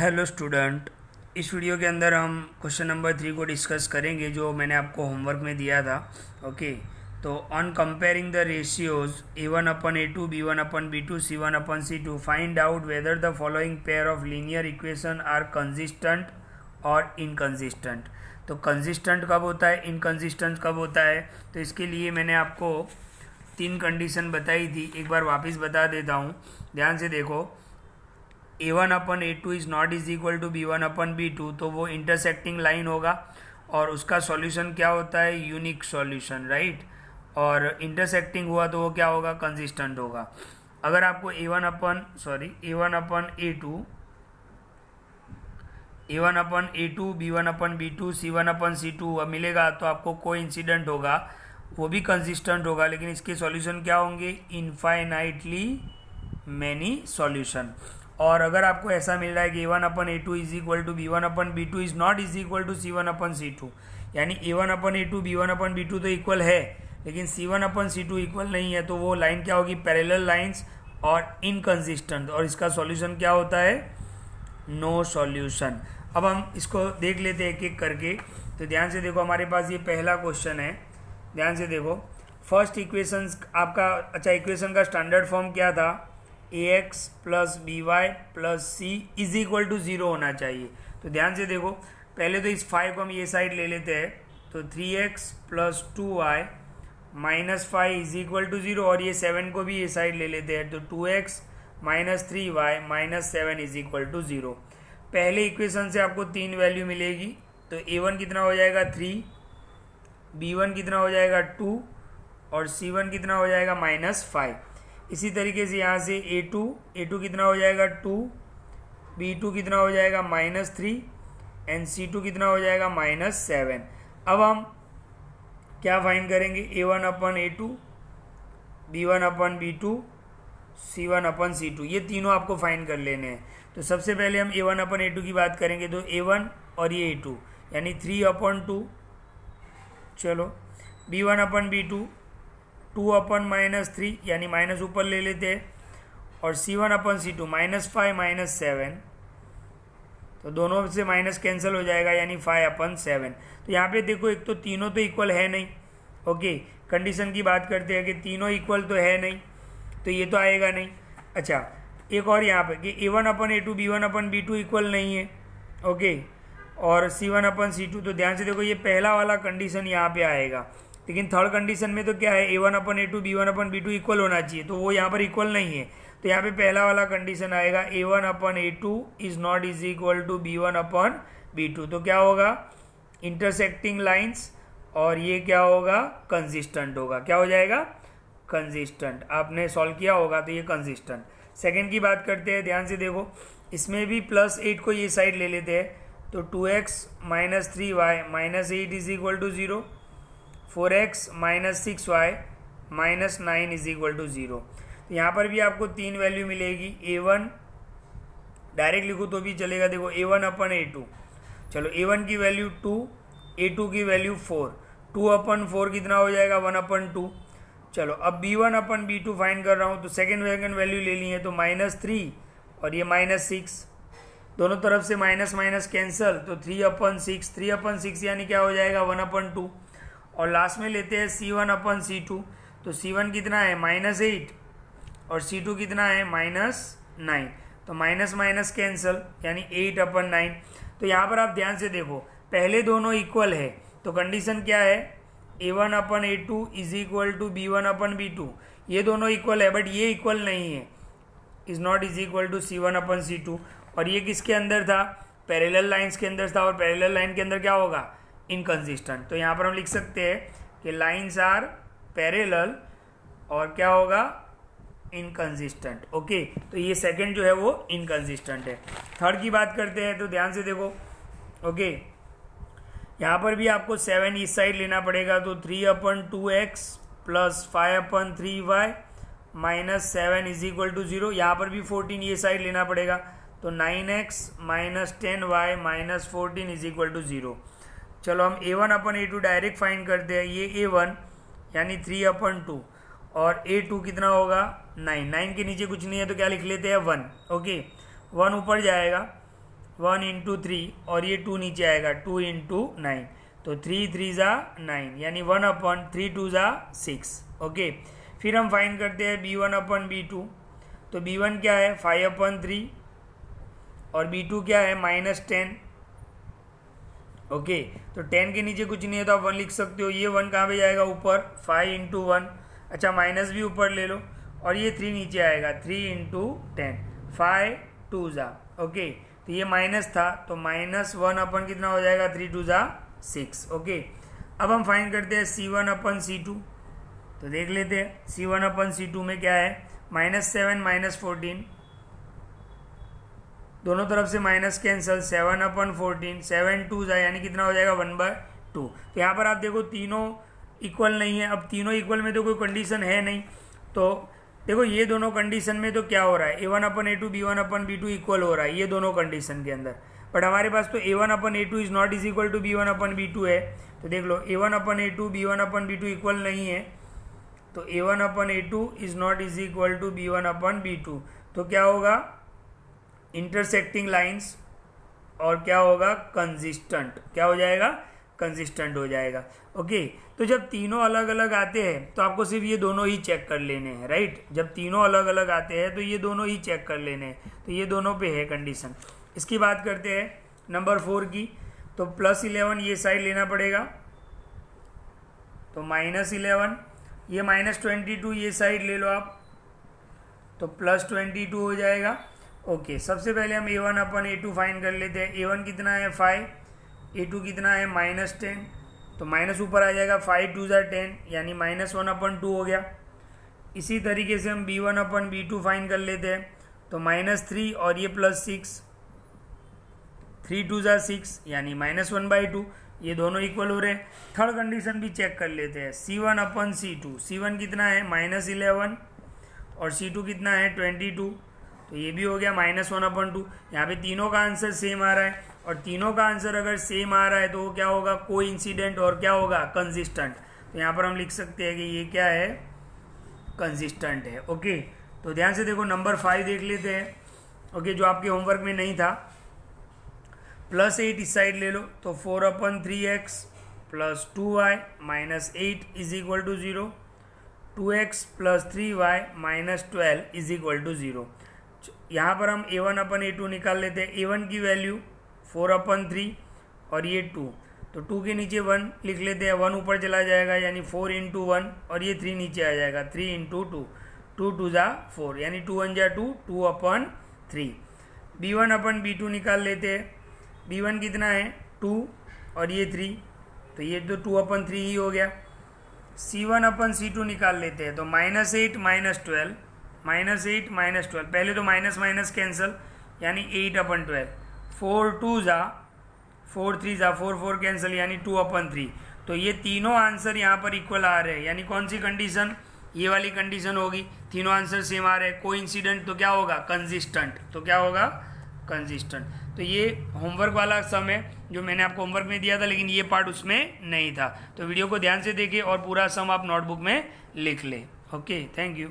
Hello student. इस video के अंदर हम क्वेश्चन नंबर 3 को डिस्कस करेंगे जो मैंने आपको होमवर्क में दिया था। ओके, तो on comparing the ratios A1/A2 B1/B2 C1/C2 find out whether the following pair of linear equation are consistent और इनकंसिस्टेंट। तो कंसिस्टेंट कब होता है, इनकंसिस्टेंट कब होता है, तो इसके लिए मैंने आपको 3 कंडीशन बताई थी। एक बार वापस बता देता हूँ, ध्यान से देखो। A1/A2 is not is equal to B1/B2, तो वो इंटरसेक्टिंग लाइन होगा और उसका सॉल्यूशन क्या होता है, यूनिक सॉल्यूशन, राइट। और इंटरसेक्टिंग हुआ तो वो क्या होगा, कंसिस्टेंट होगा। अगर आपको A1/A2 B1/B2 C1/C2 मिलेगा तो आपको कोई इंसिडेंट होगा, वो भी कंसिस्टेंट होगा, लेकिन इसके सॉल्यूशन क्या होंगे, इनफाइनाइटली मैनी सॉल्यूशन। और अगर आपको ऐसा मिल रहा है कि A1/A2 is equal to B1/B2 is not is equal to C1/C2, यानी A1/A2 B1/B2 तो इक्वल है लेकिन C1/C2 इक्वल नहीं है, तो वो लाइन क्या होगी, पैरेलल लाइंस और इनकंसिस्टेंट, और इसका सॉल्यूशन क्या होता है, नो सॉल्यूशन। अब हम इसको देख लेते हैं एक एक करके। तो ध्यान से देखो, हमारे पास ये पहला क्वेश्चन है, ध्यान से देखो। फर्स्ट इक्वेशन आपका, अच्छा, इक्वेशन का स्टैंडर्ड फॉर्म क्या था, ax plus B Y plus C is equal to 0 होना चाहिए। तो ध्यान से देखो, पहले तो इस 5 को हम ये साइड ले लेते हैं, तो 3x plus 2y minus 5 is equal to 0, और ये 7 को भी ये साइड ले लेते हैं, तो 2x minus 3y minus 7 is equal to 0। पहले इक्वेशन से आपको 3 वैल्यू मिलेगी, तो a1 कितना हो जाएगा 3, b1 कितना हो जाएगा 2 और c1 कितना हो जाएगा -5। इसी तरीके से यहाँ से A2 कितना हो जाएगा 2, B2 कितना हो जाएगा -3 एंड C2 कितना हो जाएगा -7। अब हम क्या फाइंड करेंगे, A1/A2 B1/B2 C1/C2, ये तीनों आपको फाइंड कर लेने हैं। तो सबसे पहले हम A1/A2 की बात करेंगे, तो A1 और ये A2 यानी 3/2, चलो B1/B2 2/-3 यानी माइनस ऊपर ले लेते हैं, और C1/C2 -5 -7, तो दोनों से माइनस कैंसिल हो जाएगा यानी 5/7। तो यहाँ पे देखो, एक तो तीनों तो इक्वल है नहीं, ओके, कंडीशन की बात करते हैं कि तीनों इक्वल तो है नहीं, तो ये तो आएगा नहीं। अच्छा, एक और यहाँ पे कि A1/A2 B1/B2 इक्वल नहीं है, ओके, और C1/C2, तो ध्यान से देखो, ये पहला वाला कंडीशन यहाँ पे आएगा, लेकिन थर्ड कंडीशन में तो क्या है, A1/A2 B1/B2 इक्वल होना चाहिए, तो वो यहाँ पर इक्वल नहीं है, तो यहाँ पे पहला वाला कंडीशन आएगा A1/A2 is not is equal to B1/B2, तो क्या होगा, इंटरसेक्टिंग लाइंस, और ये क्या होगा, कंसिस्टेंट होगा। क्या हो जाएगा, कंसिस्टेंट। आपने सॉल्व किया होगा तो ये कंसिस्टेंट। सेकेंड की बात करते हैं, ध्यान से देखो, इसमें भी +8 को ये साइड ले लेते हैं, तो 2x minus 3y minus 8 is equal to 0, 4x minus 6y minus 9 is equal to 0। तो यहाँ पर भी आपको 3 वैल्यू मिलेगी। A1 डायरेक्ट लिखो तो भी चलेगा, देखो A1/A2, चलो A1 की वैल्यू 2, A2 की वैल्यू 4, 2/4 कितना हो जाएगा 1/2। चलो अब B1/B2 फाइंड कर रहा हूँ, तो सेकेंड वैल्यू ले ली है, तो -3 और ये -6, दोनों तरफ से माइनस माइनस कैंसल, तो 3/6 यानी क्या हो जाएगा 1/2। और लास्ट में लेते हैं C1/C2, तो C1 कितना है -8 और C2 कितना है -9, तो माइनस माइनस कैंसल यानी 8/9। तो यहाँ पर आप ध्यान से देखो, पहले दोनों इक्वल है, तो कंडीशन क्या है, A1/A2 is equal to B1/B2, ये दोनों इक्वल है, बट ये इक्वल नहीं है, is not is equal to C1/C2, और ये किसके अंदर था, पैरेलल लाइंस के अंदर था, और पैरेलल लाइन के अंदर क्या होगा, इनकंसिस्टेंट। तो यहाँ पर हम लिख सकते हैं कि लाइंस आर पैरेलल और क्या होगा, इनकंसिस्टेंट। ओके, तो ये सेकंड जो है वो इनकंसिस्टेंट है। थर्ड की बात करते हैं, तो ध्यान से देखो, ओके, यहाँ पर भी आपको 7 इस साइड लेना पड़ेगा, तो 3/2x plus 5/3y minus 7 is equal to 0। यहाँ पर भी 14 ये साइड लेना पड़ेगा, तो 9x minus 10y minus 14 is equal to 0। चलो हम A1/A2 डायरेक्ट फाइंड करते हैं, ये A1 यानी 3/2 और A2 कितना होगा 9 के नीचे कुछ नहीं है तो क्या लिख लेते हैं 1। ओके, 1 ऊपर जाएगा, 1 इंटू 3 और ये 2 नीचे आएगा 2 इंटू 9, तो 3 3 ज़ा 9 यानी 1/3 2 ज़ा 6। ओके, फिर हम फाइंड करते हैं b1/b2। तो b1 क्या है 5/3 और b2 क्या है -10। ओके, तो 10 के नीचे कुछ नहीं है तो आप 1 लिख सकते हो। ये 1 कहाँ पे जाएगा ऊपर, 5 इंटू 1, अच्छा माइनस भी ऊपर ले लो, और ये 3 नीचे आएगा 3 इंटू 10, 5 2 ज़ा। ओके, तो ये माइनस था तो -1 कितना हो जाएगा 3 2 ज़ा 6। ओके, अब हम फाइंड करते हैं c1/c2। तो देख लेते हैं c1/c2 में क्या है, -7 -14, दोनों तरफ से माइनस कैंसल, 7/14, 7 2 ज़ा यानी कितना हो जाएगा 1/2। तो यहाँ पर आप देखो तीनों इक्वल नहीं है। अब तीनों इक्वल में तो कोई कंडीशन है नहीं, तो देखो ये दोनों कंडीशन में तो क्या हो रहा है, a1/a2 b1/b2 इक्वल हो रहा है ये दोनों कंडीशन के अंदर। बट हमारे पास तो a1/a2 is not is equal to b1/b2 है। तो देख लो a1/a2 b1/b2 इक्वल नहीं है, तो a1/a2 is not is equal to b1/b2। तो क्या होगा, इंटरसेक्टिंग लाइंस, और क्या होगा कंसिस्टेंट, क्या हो जाएगा कंसिस्टेंट हो जाएगा। ओके, तो जब तीनों अलग अलग आते हैं तो आपको सिर्फ ये दोनों ही चेक कर लेने हैं, राइट। जब तीनों अलग अलग आते हैं तो ये दोनों ही चेक कर लेने हैं, तो ये दोनों पे है कंडीशन। इसकी बात करते हैं नंबर 4 की। तो +11 ये साइड लेना पड़ेगा, तो -11, ये -22 ये साइड ले लो आप, तो +22 हो जाएगा। ओके, सबसे पहले हम a1/a2 फाइंड कर लेते हैं। a1 कितना है 5, a2 कितना है -10, तो माइनस ऊपर आ जाएगा, 5 2 ज़ा 10 यानी -1/2 हो गया। इसी तरीके से हम b1/b2 फाइंड कर लेते हैं, तो -3 और ये +6, 3 2 ज़ा 6 यानी -1/2, ये दोनों इक्वल हो रहे हैं। थर्ड कंडीशन भी चेक कर लेते हैं, c1/c2, c1 कितना है -11 और c2 कितना है 22, तो ये भी हो गया -1/2। यहाँ पे तीनों का आंसर सेम आ रहा है, और तीनों का आंसर अगर सेम आ रहा है तो वो क्या होगा, कोइंसिडेंट, और क्या होगा कंसिस्टेंट। तो यहाँ पर हम लिख सकते हैं कि ये क्या है, कंसिस्टेंट है। ओके, तो ध्यान से देखो नंबर 5 देख लेते हैं। ओके, जो आपके होमवर्क में नहीं था, +8 इस साइड ले लो, तो 4/3x + 2y - 8 is equal to 0, 2x + 3y - 12 is equal to 0। यहाँ पर हम a1/a2 निकाल लेते हैं। a1 की वैल्यू 4/3 और ये 2, तो 2 के नीचे 1 लिख लेते हैं, 1 ऊपर चला जाएगा यानी 4 इंटू 1, और ये 3 नीचे आ जाएगा, 3 इंटू 2, 2 2 ज़ा 4 यानी 2 1 ज़ा 2, 2/3। b1/b2 निकाल लेते हैं। b1 कितना है 2 और ये 3, तो ये तो 2/3 ही हो गया। c1/c2 निकाल लेते हैं, तो -8 -12, -8 -12, पहले तो माइनस माइनस कैंसल यानी 8/12, 4 2 ज़ा 4 3 ज़ा 4 4 कैंसिल यानी 2/3। तो ये तीनों आंसर यहाँ पर इक्वल आ रहे हैं, यानी कौन सी कंडीशन, ये वाली कंडीशन होगी। तीनों आंसर सेम आ रहे हैं, कोइंसिडेंट, तो क्या होगा कंसिस्टेंट, तो क्या होगा कंसिस्टेंट। तो ये होमवर्क वाला सम है जो मैंने आपको होमवर्क में दिया था, लेकिन ये पार्ट उसमें नहीं था। तो वीडियो को ध्यान से देखिए और पूरा सम आप नोटबुक में लिख लें। Okay, thank you.